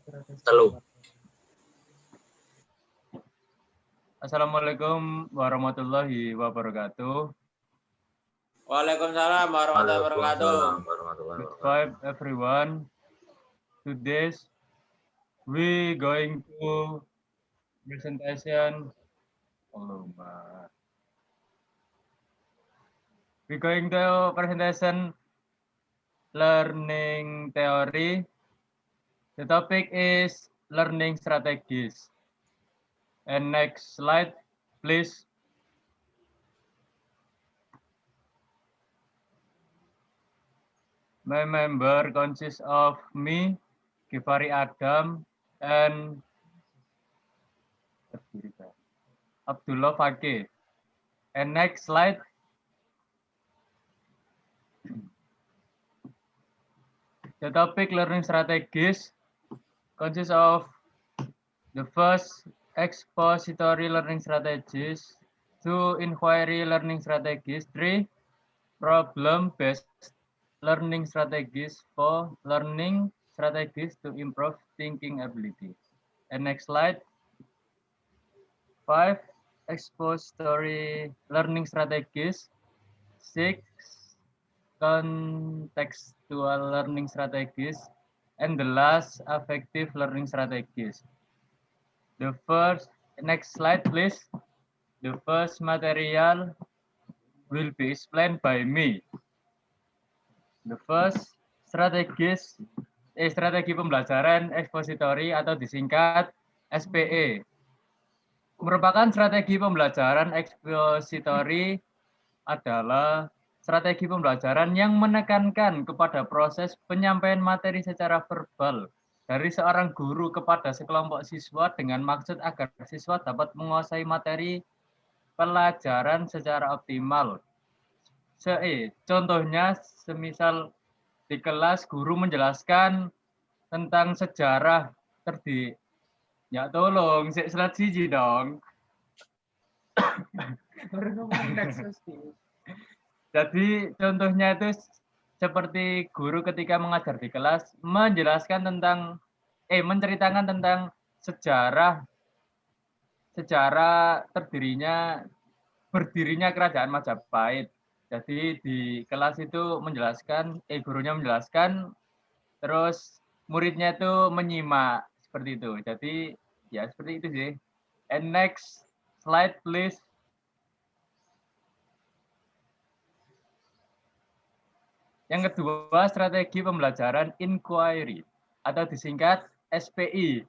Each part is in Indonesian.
Halo. Assalamualaikum warahmatullahi wabarakatuh. Waalaikumsalam warahmatullahi wabarakatuh. Waalaikumsalam warahmatullahi Good wabarakatuh. vibe everyone. Today we going to presentation. We going to presentation learning theory. The topic is learning strategies. And next slide, please. My member consists of me, Givari Adam, and Abdullah Fakih. And next slide. The topic learning strategies consists of the first expository learning strategies, 2 inquiry learning strategies, 3 problem-based learning strategies, 4 learning strategies to improve thinking ability. And next slide. 5 expository learning strategies, 6 contextual learning strategies, and the last affective learning strategies. The first, next slide please. The first material will be explained by me. The first strategi pembelajaran expository atau disingkat SPE. Merupakan strategi pembelajaran expository adalah strategi pembelajaran yang menekankan kepada proses penyampaian materi secara verbal dari seorang guru kepada sekelompok siswa dengan maksud agar siswa dapat menguasai materi pelajaran secara optimal. Contohnya, semisal di kelas guru menjelaskan tentang sejarah ya tolong, slide siji dong. Jadi contohnya itu seperti guru ketika mengajar di kelas menjelaskan tentang menceritakan tentang sejarah berdirinya kerajaan Majapahit. Jadi di kelas itu gurunya menjelaskan, terus muridnya itu menyimak seperti itu. Jadi ya seperti itu sih. And next slide please. Yang kedua, strategi pembelajaran inquiry atau disingkat SPI.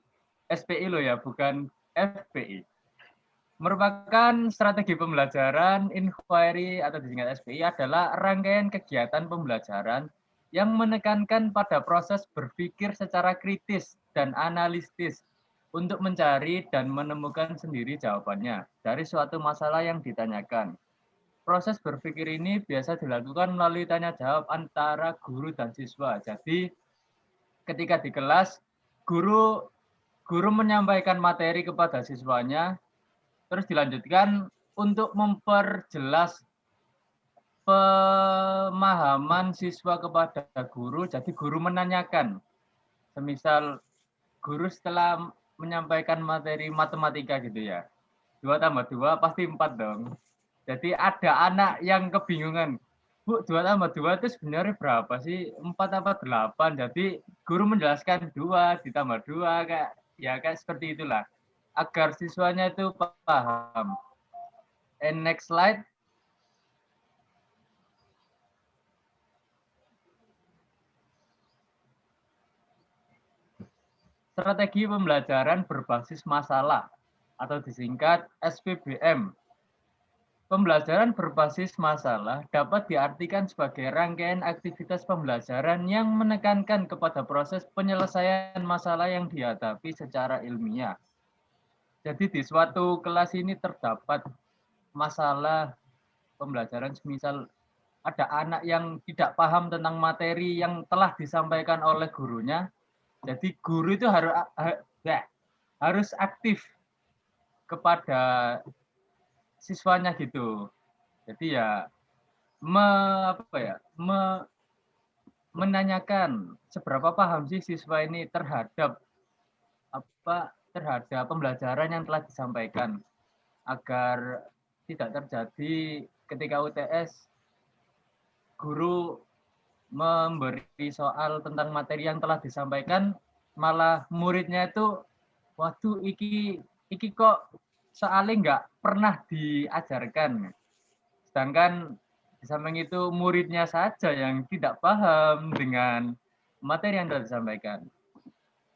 SPI loh ya, bukan FPI. Merupakan strategi pembelajaran inquiry atau disingkat SPI adalah rangkaian kegiatan pembelajaran yang menekankan pada proses berpikir secara kritis dan analitis untuk mencari dan menemukan sendiri jawabannya dari suatu masalah yang ditanyakan. Proses berpikir ini biasa dilakukan melalui tanya jawab antara guru dan siswa. Jadi ketika di kelas guru menyampaikan materi kepada siswanya, terus dilanjutkan untuk memperjelas pemahaman siswa kepada guru. Jadi guru menanyakan, semisal guru setelah menyampaikan materi matematika gitu ya, 2 tambah 2 pasti 4 dong. Jadi ada anak yang kebingungan, Bu, 2 tambah 2 itu sebenarnya berapa sih? 4 apa 8? Jadi guru menjelaskan 2 ditambah 2 kayak seperti itulah. Agar siswanya itu paham. And next slide. Strategi pembelajaran berbasis masalah atau disingkat SPBM. Pembelajaran berbasis masalah dapat diartikan sebagai rangkaian aktivitas pembelajaran yang menekankan kepada proses penyelesaian masalah yang dihadapi secara ilmiah. Jadi di suatu kelas ini terdapat masalah pembelajaran, semisal ada anak yang tidak paham tentang materi yang telah disampaikan oleh gurunya. Jadi guru itu harus aktif kepada siswanya gitu. Jadi ya menanyakan seberapa paham sih siswa ini terhadap terhadap pembelajaran yang telah disampaikan agar tidak terjadi ketika UTS guru memberi soal tentang materi yang telah disampaikan malah muridnya itu waduh iki kok soalnya nggak pernah diajarkan, sedangkan di samping itu muridnya saja yang tidak paham dengan materi yang telah disampaikan.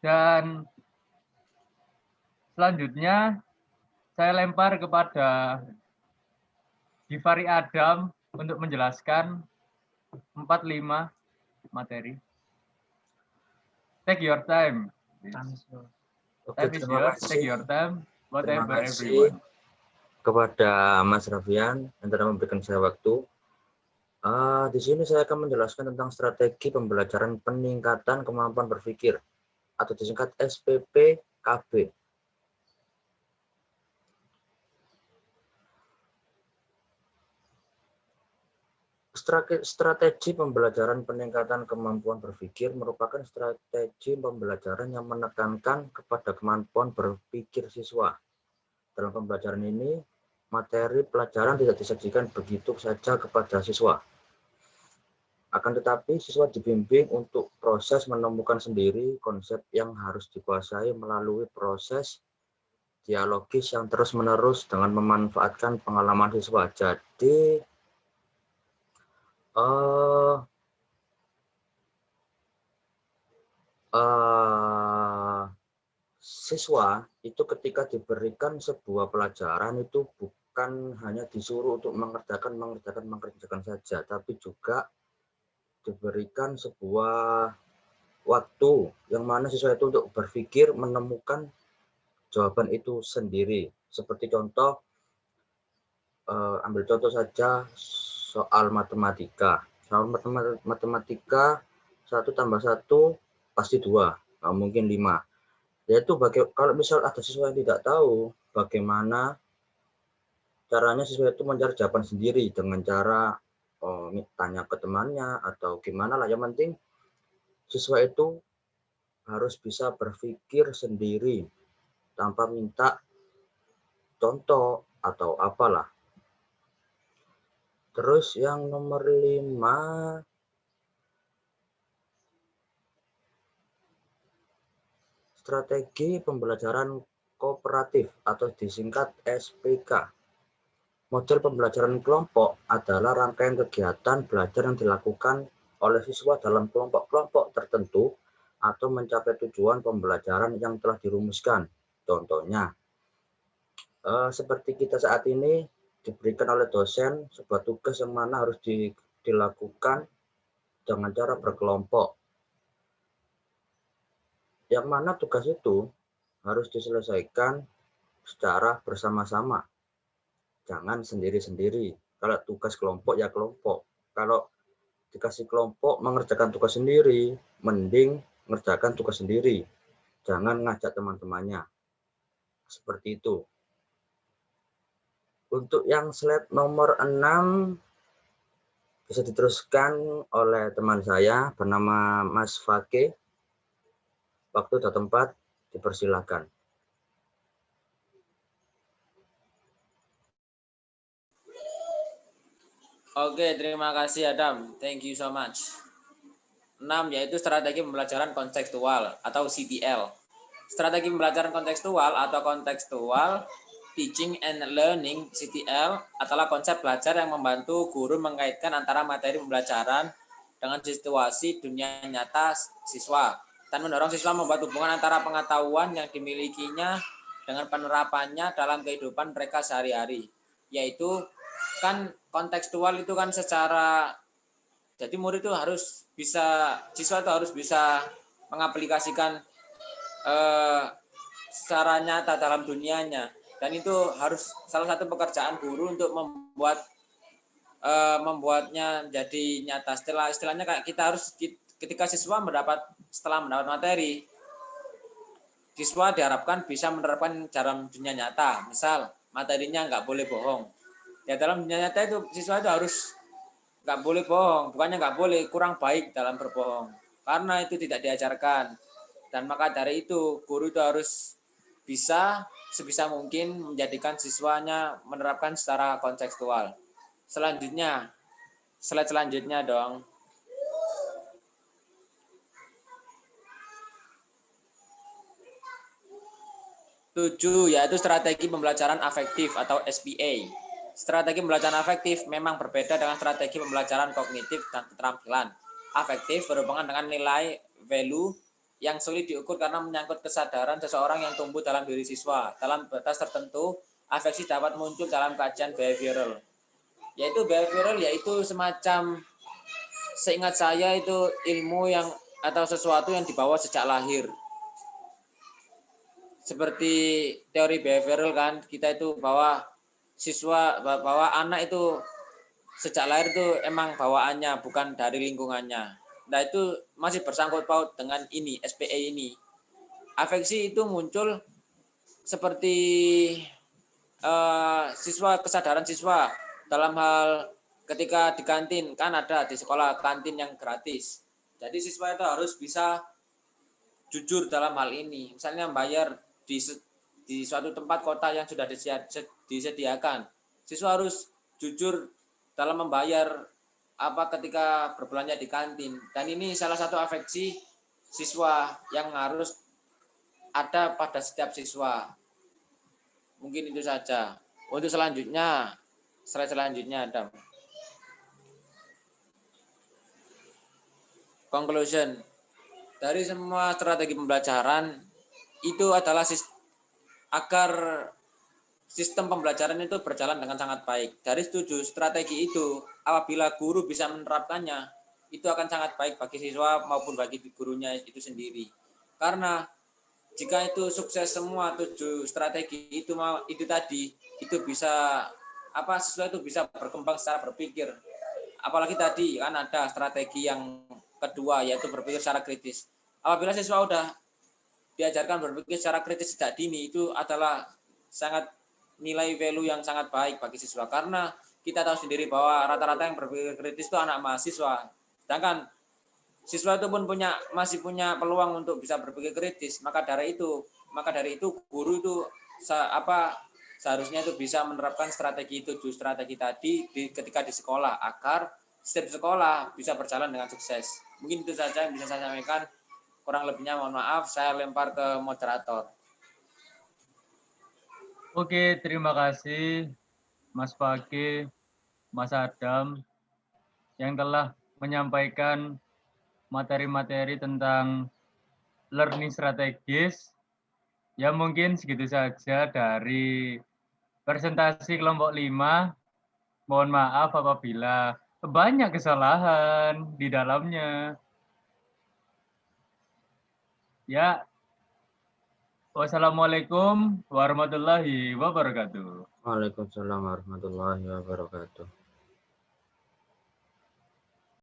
Dan selanjutnya saya lempar kepada Givari Adam untuk menjelaskan 4-5 materi. Take your time. Oke, Time is terima yours. kasih. Take your time. Terima Whatever kasih everyone. kepada Mas Rafian yang telah memberikan saya waktu. Di sini saya akan menjelaskan tentang strategi pembelajaran peningkatan kemampuan berpikir atau disingkat SPPKB. Strategi pembelajaran peningkatan kemampuan berpikir merupakan strategi pembelajaran yang menekankan kepada kemampuan berpikir siswa. Dalam pembelajaran ini, materi pelajaran tidak disajikan begitu saja kepada siswa. Akan tetapi, siswa dibimbing untuk proses menemukan sendiri konsep yang harus dikuasai melalui proses dialogis yang terus-menerus dengan memanfaatkan pengalaman siswa. Jadi, siswa itu ketika diberikan sebuah pelajaran itu bukan hanya disuruh untuk mengerjakan saja, tapi juga diberikan sebuah waktu yang mana siswa itu untuk berpikir menemukan jawaban itu sendiri. Seperti contoh, ambil contoh saja soal matematika. Soal matematika 1 tambah 1 pasti 2, nggak mungkin 5. Yaitu kalau misal ada siswa yang tidak tahu bagaimana caranya siswa itu mencari jawaban sendiri dengan cara tanya ke temannya atau gimana lah. Yang penting siswa itu harus bisa berpikir sendiri tanpa minta contoh atau apalah. Terus yang nomor 5, strategi pembelajaran kooperatif atau disingkat SPK. Model pembelajaran kelompok adalah rangkaian kegiatan belajar yang dilakukan oleh siswa dalam kelompok-kelompok tertentu atau mencapai tujuan pembelajaran yang telah dirumuskan. Contohnya, seperti kita saat ini diberikan oleh dosen sebuah tugas yang mana harus dilakukan dengan cara berkelompok. Yang mana tugas itu harus diselesaikan secara bersama-sama. Jangan sendiri-sendiri. Kalau tugas kelompok ya kelompok. Kalau dikasih kelompok mengerjakan tugas sendiri, mending mengerjakan tugas sendiri. Jangan ngajak teman-temannya. Seperti itu. Untuk yang slide nomor 6 bisa diteruskan oleh teman saya bernama Mas Fake. Waktu dan tempat dipersilakan. Oke, terima kasih Adam. Thank you so much. 6 yaitu strategi pembelajaran kontekstual atau CTL. Strategi pembelajaran kontekstual atau kontekstual teaching and learning CTL adalah konsep belajar yang membantu guru mengaitkan antara materi pembelajaran dengan situasi dunia nyata siswa dan mendorong siswa membuat hubungan antara pengetahuan yang dimilikinya dengan penerapannya dalam kehidupan mereka sehari-hari. Yaitu kan kontekstual itu kan secara, jadi murid itu harus bisa, siswa itu harus bisa mengaplikasikan secara nyata dalam dunianya, dan itu harus salah satu pekerjaan guru untuk membuatnya jadi nyata. Istilahnya kayak kita harus, ketika siswa setelah mendapat materi, siswa diharapkan bisa menerapkan dalam dunia nyata. Misal materinya nggak boleh bohong. Ya dalam dunia nyata itu siswa itu harus nggak boleh bohong. Bukannya nggak boleh, kurang baik dalam berbohong. Karena itu tidak diajarkan. Dan maka dari itu, guru itu harus bisa sebisa mungkin menjadikan siswanya menerapkan secara kontekstual. Selanjutnya, slide selanjutnya dong. Tujuh, yaitu strategi pembelajaran afektif atau SPA. Strategi pembelajaran afektif memang berbeda dengan strategi pembelajaran kognitif dan keterampilan. Afektif berhubungan dengan nilai value yang sulit diukur karena menyangkut kesadaran seseorang yang tumbuh dalam diri siswa. Dalam batas tertentu, afeksi dapat muncul dalam kajian behavioral. Yaitu semacam, seingat saya itu ilmu yang atau sesuatu yang dibawa sejak lahir. Seperti teori behavioral kan, kita itu bahwa anak itu sejak lahir itu emang bawaannya, bukan dari lingkungannya. Nah itu masih bersangkut paut dengan ini, SPA ini. Afeksi itu muncul seperti kesadaran siswa dalam hal ketika di kantin, kan ada di sekolah kantin yang gratis. Jadi siswa itu harus bisa jujur dalam hal ini. Misalnya membayar di suatu tempat kota yang sudah disediakan. Siswa harus jujur dalam membayar ketika berbelanja di kantin. Dan ini salah satu afeksi siswa yang harus ada pada setiap siswa. Mungkin itu saja. Untuk selanjutnya, slide selanjutnya Adam. Conclusion. Dari semua strategi pembelajaran itu adalah agar sistem pembelajaran itu berjalan dengan sangat baik. Dari 7 strategi itu, apabila guru bisa menerapkannya, itu akan sangat baik bagi siswa maupun bagi gurunya itu sendiri. Karena jika itu sukses semua 7 strategi itu tadi, itu bisa siswa itu bisa berkembang secara berpikir. Apalagi tadi kan ada strategi yang kedua, yaitu berpikir secara kritis. Apabila siswa sudah diajarkan berpikir secara kritis sejak dini, itu adalah sangat nilai value yang sangat baik bagi siswa. Karena kita tahu sendiri bahwa rata-rata yang berpikir kritis itu anak mahasiswa. Sedangkan siswa itu pun masih punya peluang untuk bisa berpikir kritis. Maka dari itu guru itu seharusnya itu bisa menerapkan strategi tadi ketika di sekolah, agar setiap sekolah bisa berjalan dengan sukses. Mungkin itu saja yang bisa saya sampaikan. Kurang lebihnya mohon maaf, saya lempar ke moderator. Oke, terima kasih Mas Fage, Mas Adam yang telah menyampaikan materi-materi tentang learning strategis. Ya mungkin segitu saja dari presentasi kelompok 5. Mohon maaf apabila banyak kesalahan di dalamnya. Ya, wassalamualaikum warahmatullahi wabarakatuh. Waalaikumsalam warahmatullahi wabarakatuh.